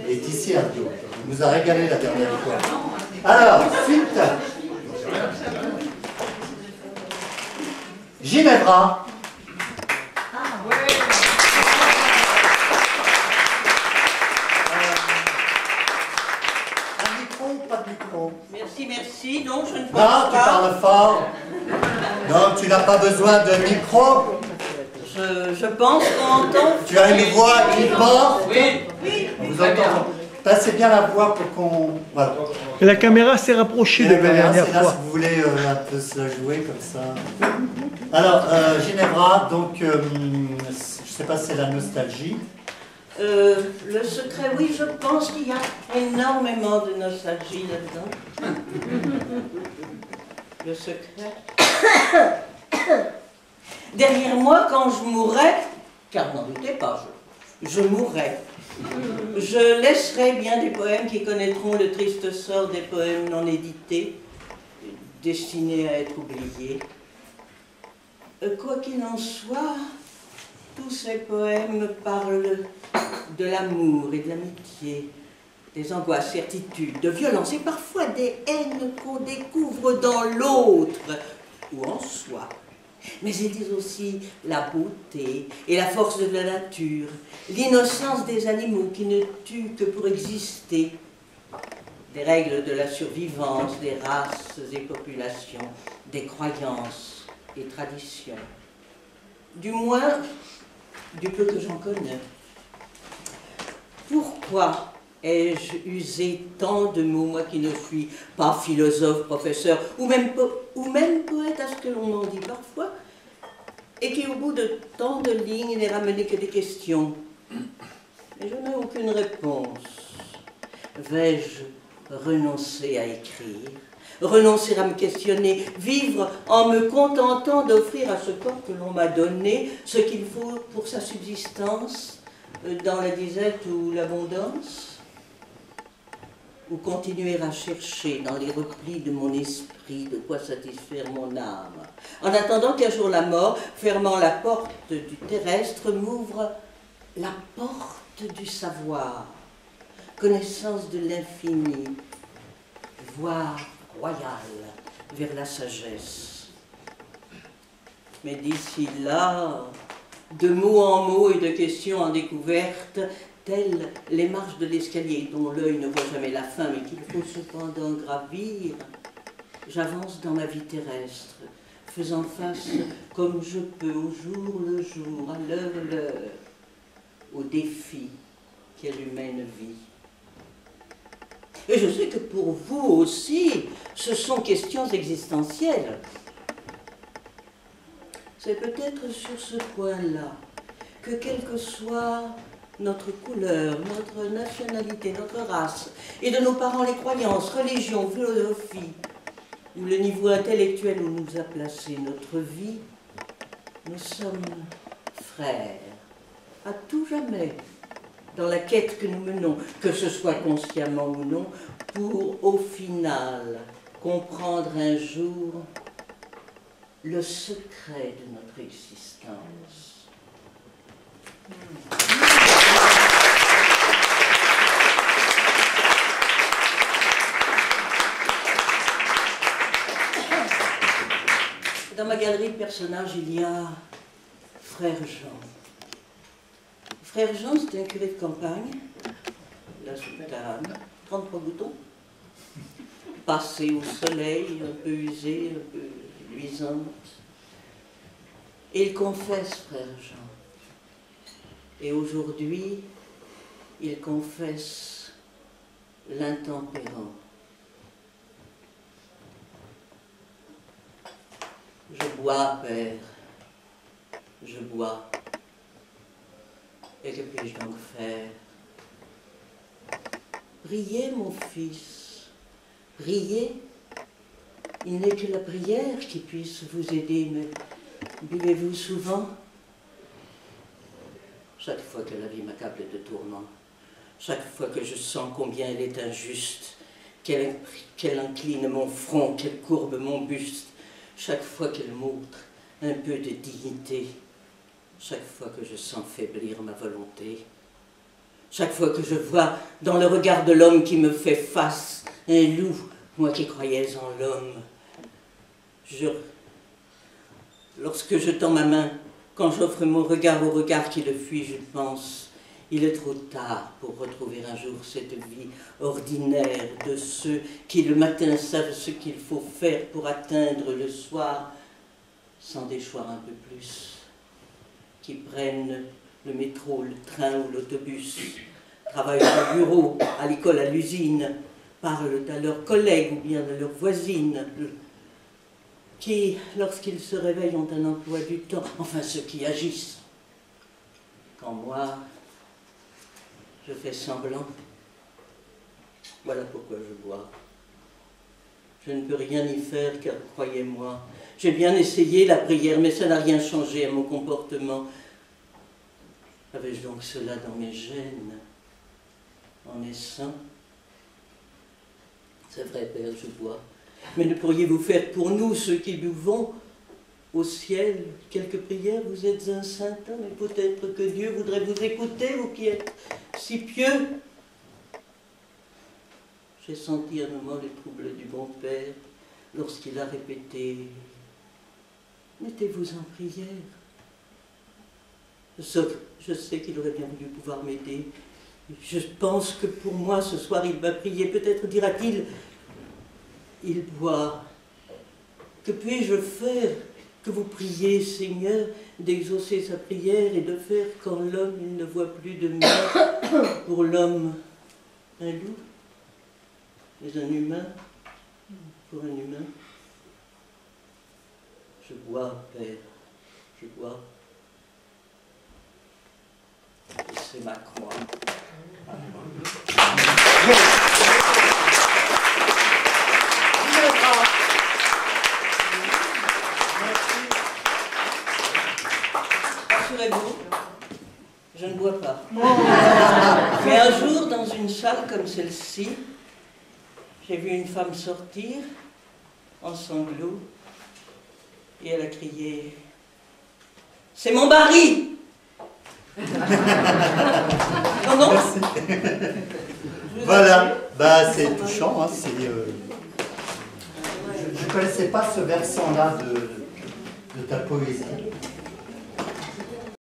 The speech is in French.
est ici à Rio. Il nous a régalé la dernière fois. Alors, suite. Ginevra. Un micro ou pas de micro? Merci, merci. Non, je ne pense pas. Non, tu pas. parles fort. Non, tu n'as pas besoin de micro. Je pense qu'on entend. Tu as une voix qui porte. Oui. On vous entend. Passez bien la voix pour qu'on... Voilà. Et la caméra s'est rapprochée de la dernière là, fois. si vous voulez un peu se la jouer comme ça. Alors, Ginevra, donc, je ne sais pas si c'est la nostalgie. Le secret, oui, je pense qu'il y a énormément de nostalgie là-dedans. Le secret. Derrière moi, quand je mourrai, car n'en doutez pas, je mourrai, je laisserai bien des poèmes qui connaîtront le triste sort des poèmes non édités, destinés à être oubliés. Quoi qu'il en soit, tous ces poèmes parlent de l'amour et de l'amitié, des angoisses, certitudes, de violence et parfois des haines qu'on découvre dans l'autre ou en soi. Mais ils disent aussi la beauté et la force de la nature, l'innocence des animaux qui ne tuent que pour exister, des règles de la survivance, des races et populations, des croyances et traditions. Du moins, du peu que j'en connais. Pourquoi ai-je usé tant de mots, moi qui ne suis pas philosophe, professeur, ou même poète à ce que l'on en dit parfois, et qui au bout de tant de lignes n'est ramené que des questions. Mais je n'ai aucune réponse. Vais-je renoncer à écrire, renoncer à me questionner, vivre en me contentant d'offrir à ce corps que l'on m'a donné ce qu'il faut pour sa subsistance, dans la disette ou l'abondance? Ou continuer à chercher dans les replis de mon esprit de quoi satisfaire mon âme, en attendant qu'un jour la mort, fermant la porte du terrestre, m'ouvre la porte du savoir, connaissance de l'infini, voie royale vers la sagesse. Mais d'ici là, de mot en mot et de question en découverte, telles les marches de l'escalier dont l'œil ne voit jamais la fin, mais qu'il faut cependant gravir, j'avance dans ma vie terrestre, faisant face comme je peux au jour le jour, à l'heure l'heure, aux défis qu'est l'humaine vie. Et je sais que pour vous aussi, ce sont questions existentielles. C'est peut-être sur ce point-là que quel que soit notre couleur, notre nationalité, notre race, et de nos parents les croyances, religions, philosophie, ou le niveau intellectuel où nous a placé notre vie, nous sommes frères, à tout jamais, dans la quête que nous menons, que ce soit consciemment ou non, pour au final comprendre un jour le secret de notre existence. Dans ma galerie de personnages, il y a Frère Jean. Frère Jean, c'était un curé de campagne, la soutane, 33 boutons, passé au soleil, un peu usé, un peu luisante. Et il confesse, Frère Jean. Et aujourd'hui, il confesse l'intempérant. Je bois, Père, je bois. Et que puis-je donc faire? Priez, mon fils, priez. Il n'est que la prière qui puisse vous aider, mais buvez-vous souvent? Chaque fois que la vie m'accable de tourments, chaque fois que je sens combien elle est injuste, qu'elle incline mon front, qu'elle courbe mon buste, chaque fois qu'elle montre un peu de dignité, chaque fois que je sens faiblir ma volonté, Chaque fois que je vois dans le regard de l'homme qui me fait face un loup, moi qui croyais en l'homme, lorsque je tends ma main, quand j'offre mon regard au regard qui le fuit, je pense, il est trop tard pour retrouver un jour cette vie ordinaire de ceux qui le matin savent ce qu'il faut faire pour atteindre le soir, sans déchoir un peu plus, qui prennent le métro, le train ou l'autobus, travaillent au bureau, à l'école, à l'usine, parlent à leurs collègues ou bien à leurs voisines, qui, lorsqu'ils se réveillent, ont un emploi du temps, enfin ceux qui agissent. Quand moi, je fais semblant, voilà pourquoi je bois. Je ne peux rien y faire, car croyez-moi, j'ai bien essayé la prière, mais ça n'a rien changé à mon comportement. Avais-je donc cela dans mes gènes, en naissant? C'est vrai, Père, je bois. Mais ne pourriez-vous faire pour nous, ceux qui buvons, au ciel, quelques prières? Vous êtes un saint homme, et peut-être que Dieu voudrait vous écouter, vous qui êtes si pieux. J'ai senti un moment les troubles du bon Père, lorsqu'il a répété « Mettez-vous en prière ». Je sais qu'il aurait bien voulu pouvoir m'aider. Je pense que pour moi, ce soir, il va prier. Peut-être dira-t-il, il boit. Que puis-je faire? Que vous priez, Seigneur, d'exaucer sa prière et de faire quand l'homme, il ne voit plus de mère, pour l'homme, un loup, mais un humain, pour un humain. Je bois, Père, je bois. Et c'est ma croix. Rassurez-vous, je ne bois pas. Mais un jour, dans une salle comme celle-ci, j'ai vu une femme sortir en sanglots et elle a crié « C'est mon mari !» Non, non. Merci. Voilà, bah, c'est touchant. Hein, je ne connaissais pas ce versant-là de ta poésie.